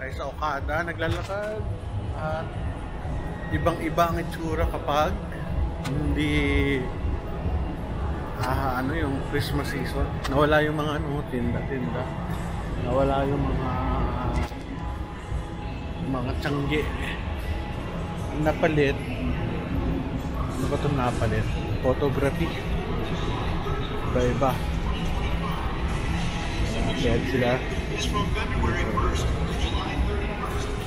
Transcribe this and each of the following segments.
tayo sa Okada, naglalakad. At ibang-iba ang itsura kapag hindi ano yung Christmas season. Nawala yung mga tinda-tinda. Nawala yung mga tiyangge. Ang napalit, ano ba itong napalit? Photography. Iba-iba. Kaya sila.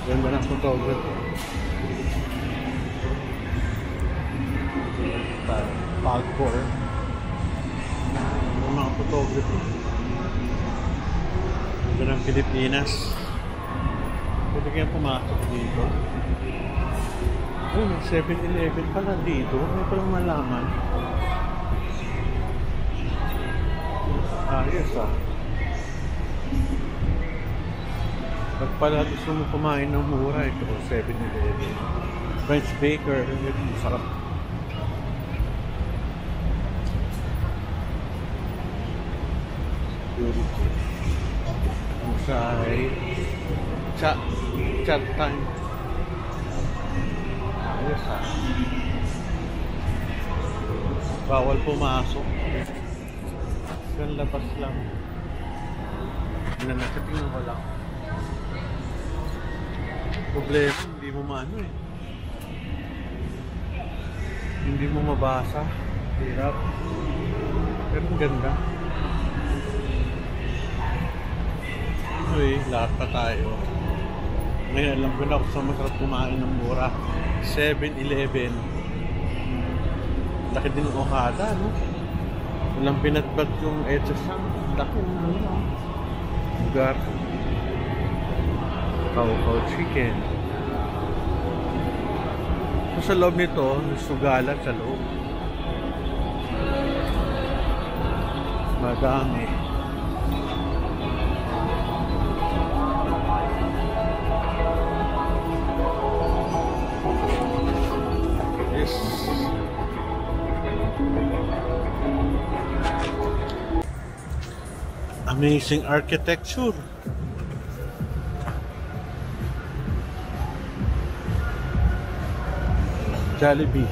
Ganda ng photography. Pagcor. Yung mga photography. Ganda ng Pilipinas. Pwede kayang pumasok dito. May 7-Eleven pala dito. May palang malaman. Ayos Pag pala gusto mo kumain ng mura, ito 7-Eleven. French Baker. Masarap. Beautiful. Ang say chat time. Ayos bawal pumasok. Yan labas lang. Tingnan ko lang. Problema, hindi mo maano hindi mo mabasa. Hirap. Pero ang ganda. Lahat pa tayo. Ngayon alam ko na kung saan masarap kumain ng mura. 7-Eleven. Laki din ng Okada, no? Walang pinatbag yung HSM. Laki ng lugar. Cow chicken. So, sa loob nito, sugalan sa loob. Madami. Amazing architecture. Jollibee.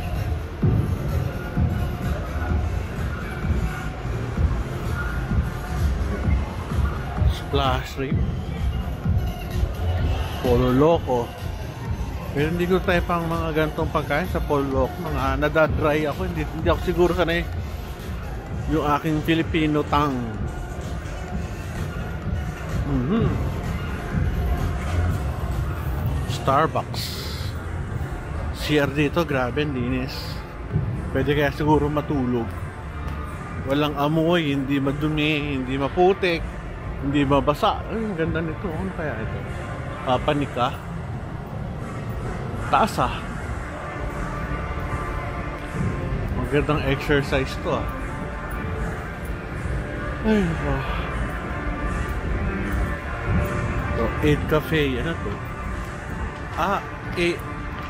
Splash Rim. Polo Loco. Pero hindi ko tayo pang mga gantong pagkain sa Polo Loco. Mga nadadry ako. Hindi ako siguro sanay yung aking Filipino tang. Starbucks. CR dito, grabe, linis. Pwede kaya siguro matulog. Walang amoy, hindi madumi, hindi maputik, hindi mabasa. Ay, ang ganda nito. Ano kaya ito? Papanika. Taas Magandang exercise to Ay, So, 8 Cafe, ano to?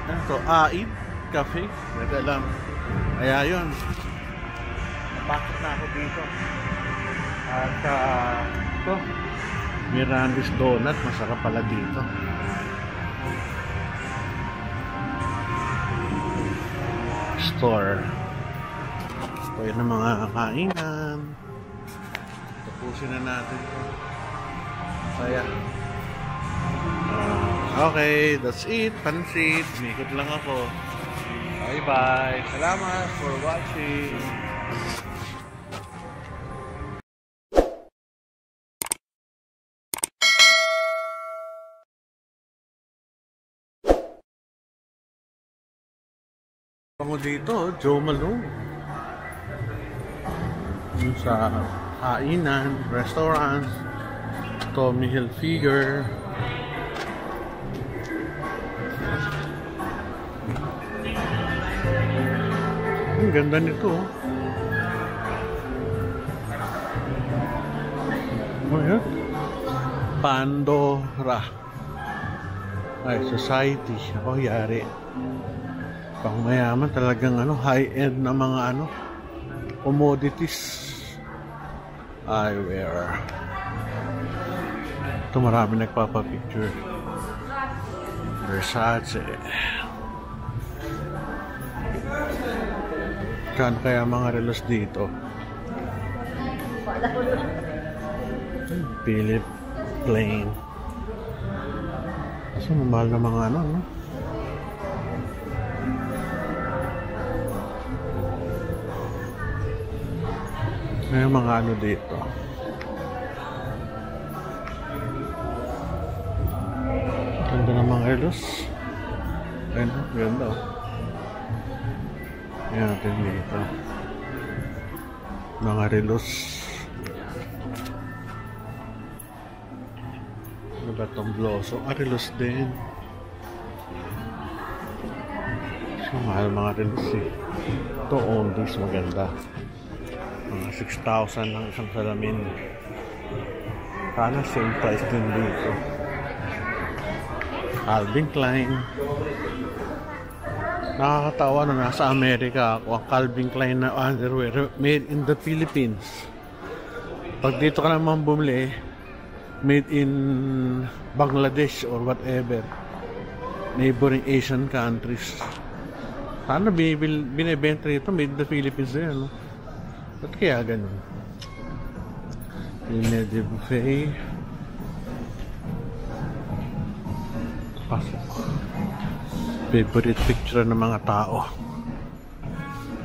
Ano to? AID Cafe? Ganda lang. Kaya yun. Napakot na ako dito. At ito, Miranda's Donut. Masarap pala dito. Store. Ito yun ang mga kainan. Tapusin na natin ito. Saya. Okay, that's it. Pansit. Mikot lang ako. Bye-bye. Salamat for watching. Pango dito, Joe Malone. Yung sa kainan, restaurants, Tommy Hilfiger. Ang ganda nito. Oh, yan. Pandora. Ay, society. Ako, yari. Pang mayaman talagang high-end na mga commodities. Eyewear. Ito marami nagpapapicture. Versace. Kan kaya mga relos dito? Philip Plain. Kasi mahal na mga ano, no? May mga ano dito. Ganda ng mga relos. Ayun, ganda oh. Yan natin dito. Mga relos. Ano ba itong bloso? Relos din. So, mahal mga relos eh. Ito oldies, maganda. Mga 6,000 ng isang salamin. Sana same price din dito. Calvin Klein. Nakakatawa na nasa Amerika ako. Ang Calvin Klein na underwear made in the Philippines. Pag dito ka naman bumili, made in Bangladesh or whatever, neighboring Asian countries. Sana binibenta nito made in the Philippines din, no? Ba't kaya ganun? Ligne de buffet. Pasok. Favorite picture ng mga tao.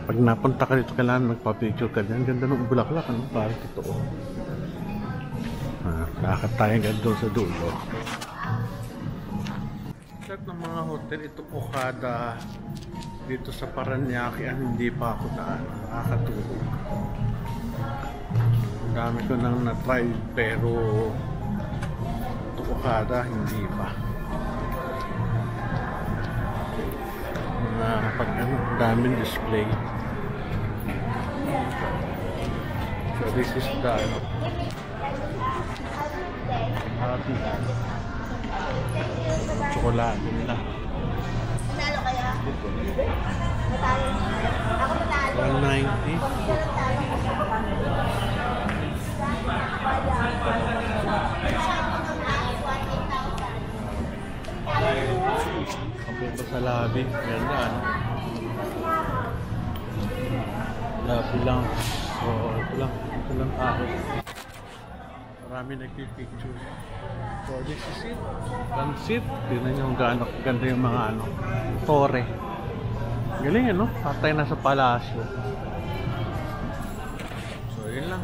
Pag napunta ka dito, kailangan magpa-picture ka dyan. Ganda ng bulaklak, ano? Parang totoo. Lakad tayo doon sa dulo. Lahat ng mga hotel, ito Okada dito sa Paranaque, hindi pa ako nakakatulog. Ang dami ko nang na-try pero ito Okada, hindi pa. Pag ano, daming display. So this is the happy chocolate nila. Natalo kaya? Natalo niya. Ako natalo. 190. Kape pa sa labi. Ganda, ano? Labi lang. So, ito lang ako. Marami nagpipicture. So, this is it. Transit. Tignan nyo kung ganda yung mga ano, tore. Galing, ano? Patay na sa palasyo. So, yun lang.